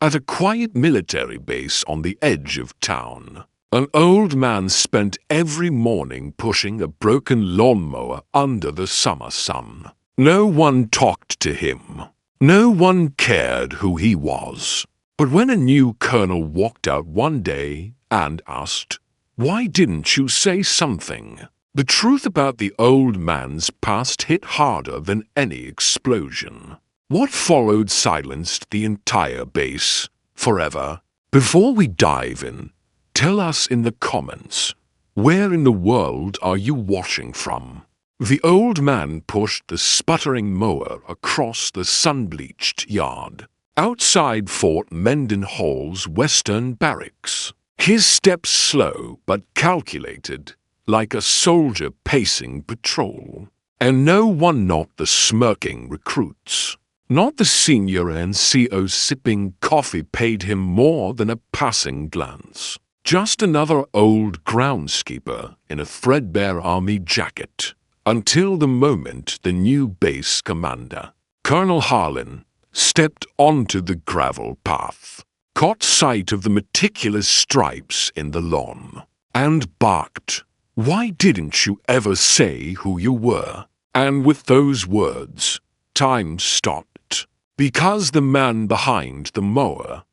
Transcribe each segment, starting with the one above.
At a quiet military base on the edge of town, an old man spent every morning pushing a broken lawnmower under the summer sun. No one talked to him. No one cared who he was. But when a new colonel walked out one day and asked, "Why didn't you say something?" the truth about the old man's past hit harder than any explosion. What followed silenced the entire base forever. Before we dive in, tell us in the comments, where in the world are you watching from? The old man pushed the sputtering mower across the sun-bleached yard, outside Fort Mendenhall's Western Barracks. His steps slow but calculated, like a soldier pacing patrol. And no one, not the smirking recruits, not the senior NCO sipping coffee, paid him more than a passing glance. Just another old groundskeeper in a threadbare army jacket, until the moment the new base commander, Colonel Harlan, stepped onto the gravel path, caught sight of the meticulous stripes in the lawn, and barked, "Why didn't you ever say who you were?" And with those words, time stopped, because the man behind the mower,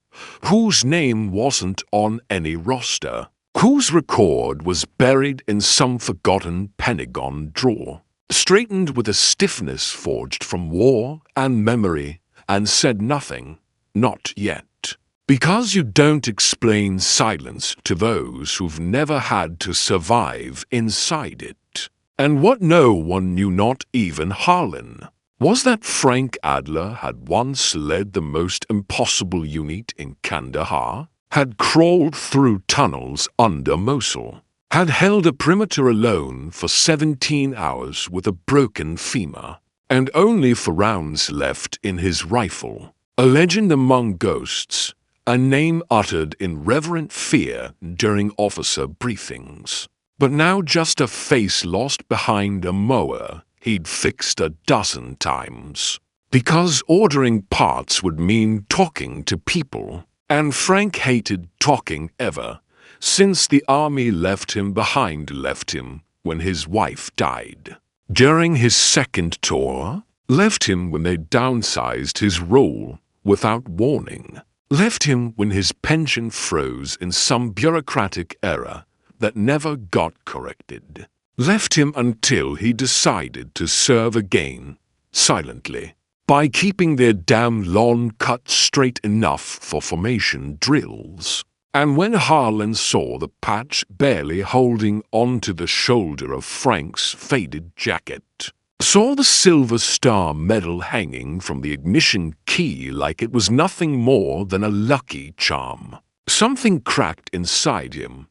whose name wasn't on any roster, whose record was buried in some forgotten Pentagon drawer, straightened with a stiffness forged from war and memory, and said nothing, not yet. Because you don't explain silence to those who've never had to survive inside it. And what no one knew, not even Harlan, was that Frank Adler had once led the most impossible unit in Kandahar, had crawled through tunnels under Mosul, had held a perimeter alone for 17 hours with a broken femur, and only 4 rounds left in his rifle. A legend among ghosts, a name uttered in reverent fear during officer briefings. But now just a face lost behind a mower he'd fixed a dozen times. Because ordering parts would mean talking to people, and Frank hated talking ever, since the army left him when his wife died. During his second tour, left him when they downsized his role without warning. Left him when his pension froze in some bureaucratic error that never got corrected. Left him until he decided to serve again, silently, by keeping their damn lawn cut straight enough for formation drills. And when Harlan saw the patch barely holding onto the shoulder of Frank's faded jacket, saw the Silver Star medal hanging from the ignition key like it was nothing more than a lucky charm, something cracked inside him,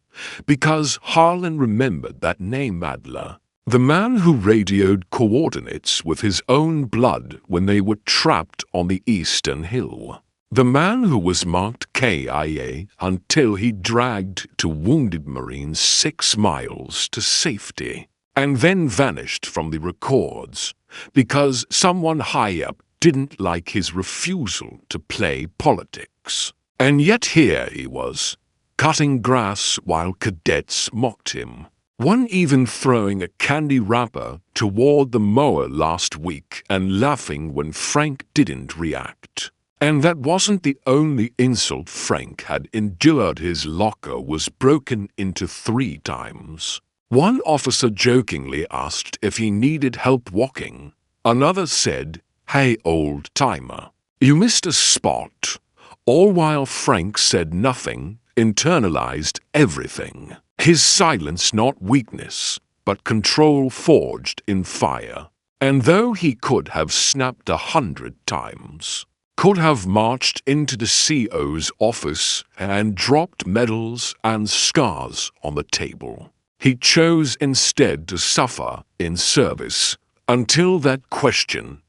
because Harlan remembered that name, Adler, the man who radioed coordinates with his own blood when they were trapped on the Eastern Hill. The man who was marked KIA until he dragged to wounded Marines 6 miles to safety, and then vanished from the records because someone high up didn't like his refusal to play politics. And yet here he was, cutting grass while cadets mocked him, one even throwing a candy wrapper toward the mower last week and laughing when Frank didn't react. And that wasn't the only insult Frank had endured. His locker was broken into 3 times. One officer jokingly asked if he needed help walking. Another said, "Hey, old-timer, you missed a spot." All while Frank said nothing, internalized everything. His silence not weakness, but control forged in fire. And though he could have snapped 100 times, could have marched into the CO's office and dropped medals and scars on the table, he chose instead to suffer in service until that question,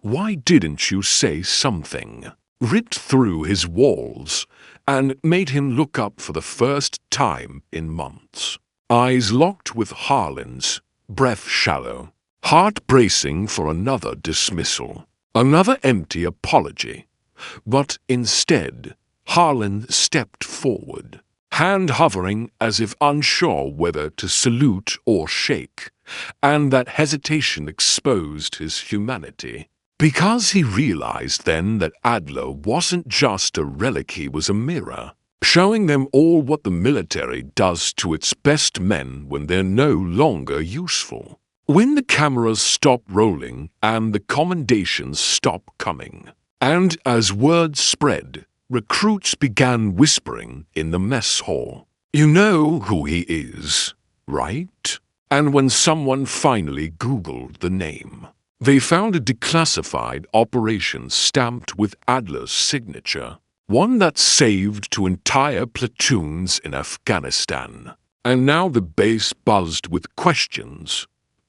"Why didn't you say something?" ripped through his walls and made him look up for the first time in months. Eyes locked with Harlan's, breath shallow, heart bracing for another dismissal, another empty apology. But instead, Harlan stepped forward, hand hovering as if unsure whether to salute or shake, and that hesitation exposed his humanity. Because he realized then that Adler wasn't just a relic, he was a mirror, showing them all what the military does to its best men when they're no longer useful. When the cameras stop rolling and the commendations stop coming, and as word spread, recruits began whispering in the mess hall, "You know who he is, right?" And when someone finally Googled the name, they found a declassified operation stamped with Adler's signature, one that saved two entire platoons in Afghanistan. And now the base buzzed with questions.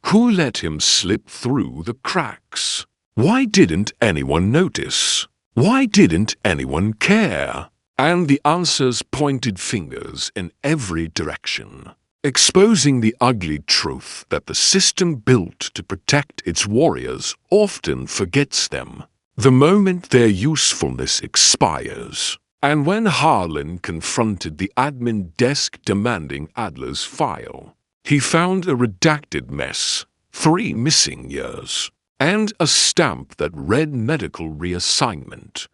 Who let him slip through the cracks? Why didn't anyone notice? Why didn't anyone care? And the answers pointed fingers in every direction, exposing the ugly truth that the system built to protect its warriors often forgets them the moment their usefulness expires. And when Harlan confronted the admin desk demanding Adler's file, he found a redacted mess, 3 missing years, and a stamp that read medical reassignment,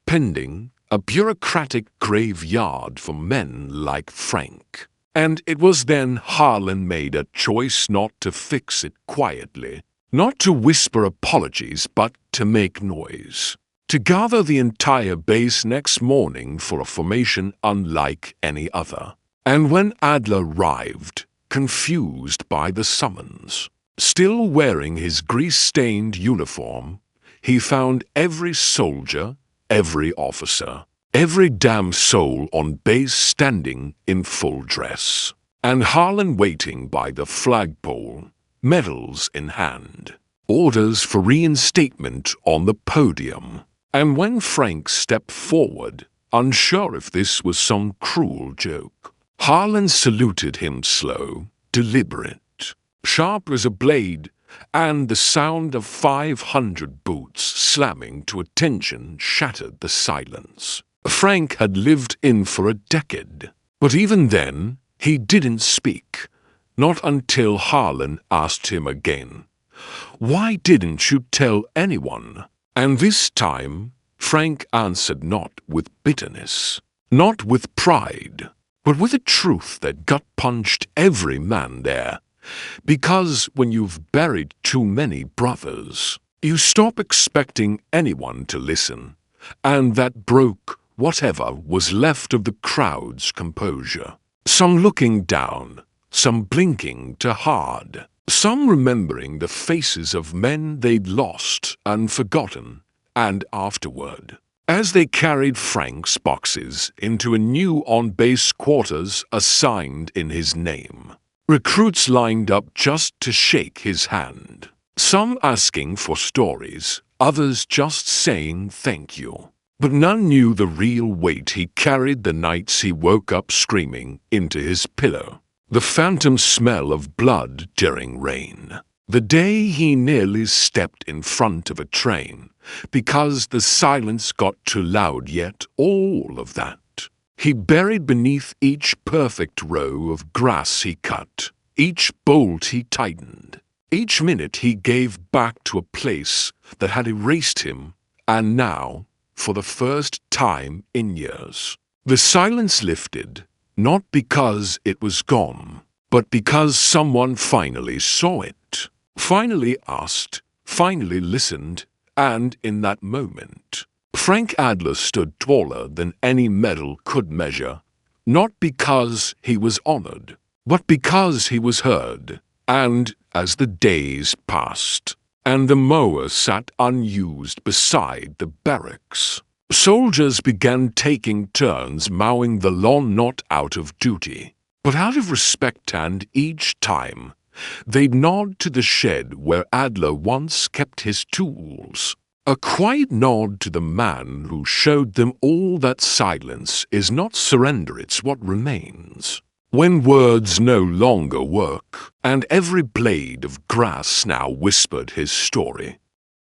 pending a bureaucratic graveyard for men like Frank. And it was then Harlan made a choice not to fix it quietly, not to whisper apologies, but to make noise, to gather the entire base next morning for a formation unlike any other. And when Adler arrived, confused by the summons, still wearing his grease-stained uniform, he found every soldier, every officer, every damn soul on base standing in full dress, and Harlan waiting by the flagpole, medals in hand, orders for reinstatement on the podium. And when Frank stepped forward, unsure if this was some cruel joke, Harlan saluted him slow, deliberate, sharp as a blade, and the sound of 500 boots slamming to attention shattered the silence Frank had lived in for a decade. But even then, he didn't speak, not until Harlan asked him again, "Why didn't you tell anyone?" And this time, Frank answered not with bitterness, not with pride, but with a truth that gut-punched every man there. Because when you've buried too many brothers, you stop expecting anyone to listen, and that broke whatever was left of the crowd's composure. Some looking down, some blinking too hard, some remembering the faces of men they'd lost and forgotten, and afterward, as they carried Frank's boxes into a new on-base quarters assigned in his name, recruits lined up just to shake his hand, some asking for stories, others just saying thank you. But none knew the real weight he carried the nights he woke up screaming into his pillow, the phantom smell of blood during rain, the day he nearly stepped in front of a train because the silence got too loud, yet all of that he buried beneath each perfect row of grass he cut, each bolt he tightened, each minute he gave back to a place that had erased him. And now, for the first time in years, the silence lifted, not because it was gone, but because someone finally saw it, finally asked, finally listened, and in that moment, Frank Adler stood taller than any medal could measure, not because he was honored, but because he was heard. And as the days passed, and the mower sat unused beside the barracks, soldiers began taking turns mowing the lawn, not out of duty, but out of respect, and each time they'd nod to the shed where Adler once kept his tools, a quiet nod to the man who showed them all that silence is not surrender, it's what remains. When words no longer work, and every blade of grass now whispered his story,